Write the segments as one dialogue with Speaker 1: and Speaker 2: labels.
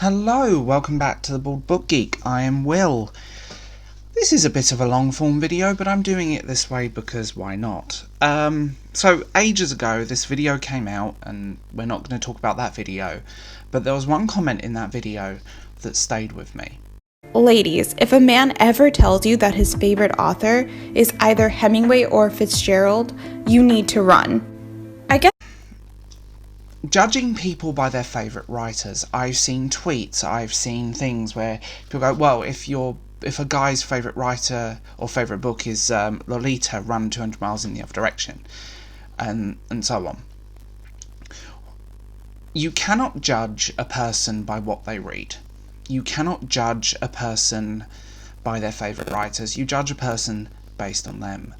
Speaker 1: Hello, welcome back to the Bald Book Geek. I am Will. This is a bit of a long form video, but I'm doing it this way because why not? So ages ago this video came out, and we're not going to talk about that video, but there was one comment in that video that stayed with me.
Speaker 2: Ladies, if a man ever tells you that his favorite author is either Hemingway or Fitzgerald, you need to run. I guess
Speaker 1: Judging people by their favourite writers. I've seen tweets, I've seen things where people go, well, if a guy's favourite writer or favourite book is Lolita, run 200 miles in the other direction, and so on. You cannot judge a person by what they read. You cannot judge a person by their favourite writers. You judge a person based on them.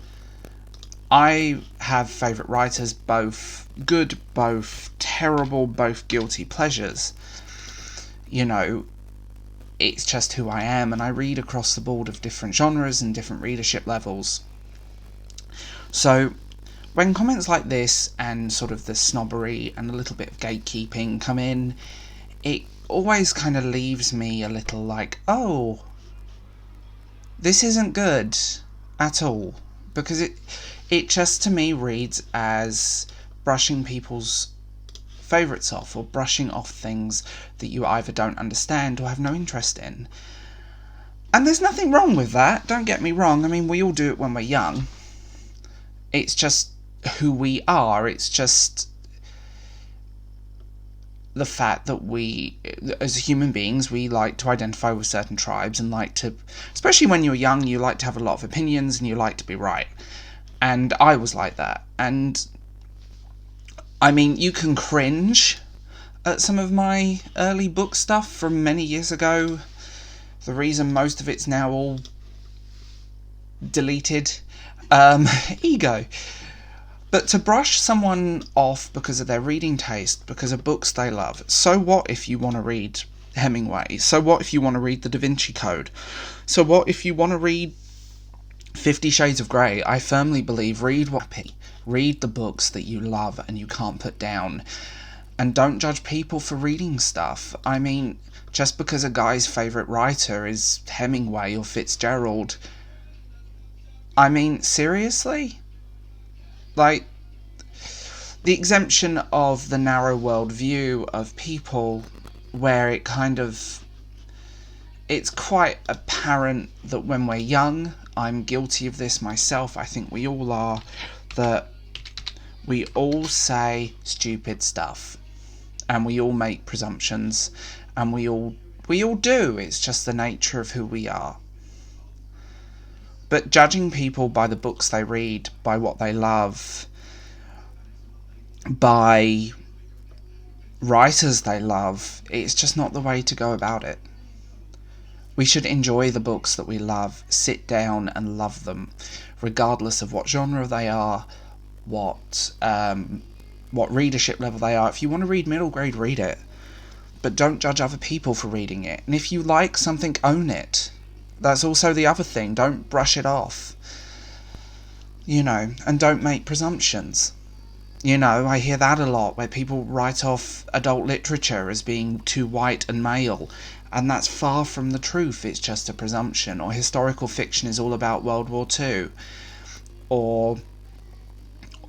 Speaker 1: I have favourite writers, both good, both terrible, both guilty pleasures. You know, it's just who I am, and I read across the board of different genres and different readership levels. So, when comments like this and sort of the snobbery and a little bit of gatekeeping come in, it always kind of leaves me a little like, oh, this isn't good at all, because it just to me reads as brushing people's favourites off, or brushing off things that you either don't understand or have no interest in. And there's nothing wrong with that, don't get me wrong. I mean, we all do it when we're young. It's just who we are. It's just the fact that we, as human beings, we like to identify with certain tribes and like to, especially when you're young, you like to have a lot of opinions and you like to be right. And I was like that. And I mean, you can cringe at some of my early book stuff from many years ago. The reason most of it's now all deleted. Ego. But to brush someone off because of their reading taste, because of books they love, so what if you want to read Hemingway? So what if you want to read the Da Vinci Code? So what if you want to read 50 Shades of Grey? I firmly believe read the books that you love and you can't put down, and don't judge people for reading stuff. I mean, just because a guy's favourite writer is Hemingway or Fitzgerald, I mean, seriously? Like, the exemption of the narrow world view of people where it kind of, it's quite apparent that when we're young, I'm guilty of this myself, I think we all are, that we all say stupid stuff, and we all make presumptions, and we all do. It's just the nature of who we are. But judging people by the books they read, by what they love, by writers they love, it's just not the way to go about it. We should enjoy the books that we love, sit down and love them, regardless of what genre they are, what readership level they are. If you want to read middle grade, read it. But don't judge other people for reading it. And if you like something, own it. That's also the other thing. Don't brush it off. You know, and don't make presumptions. You know, I hear that a lot, where people write off adult literature as being too white and male, and that's far from the truth. It's just a presumption. Or historical fiction is all about World War II. Or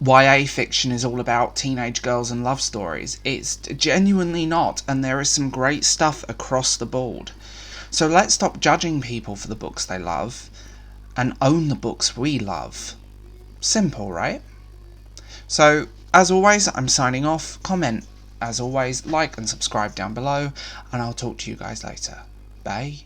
Speaker 1: YA fiction is all about teenage girls and love stories. It's genuinely not, and there is some great stuff across the board. So let's stop judging people for the books they love, and own the books we love. Simple, right? So, as always, I'm signing off. Comment, as always, like and subscribe down below, and I'll talk to you guys later. Bye.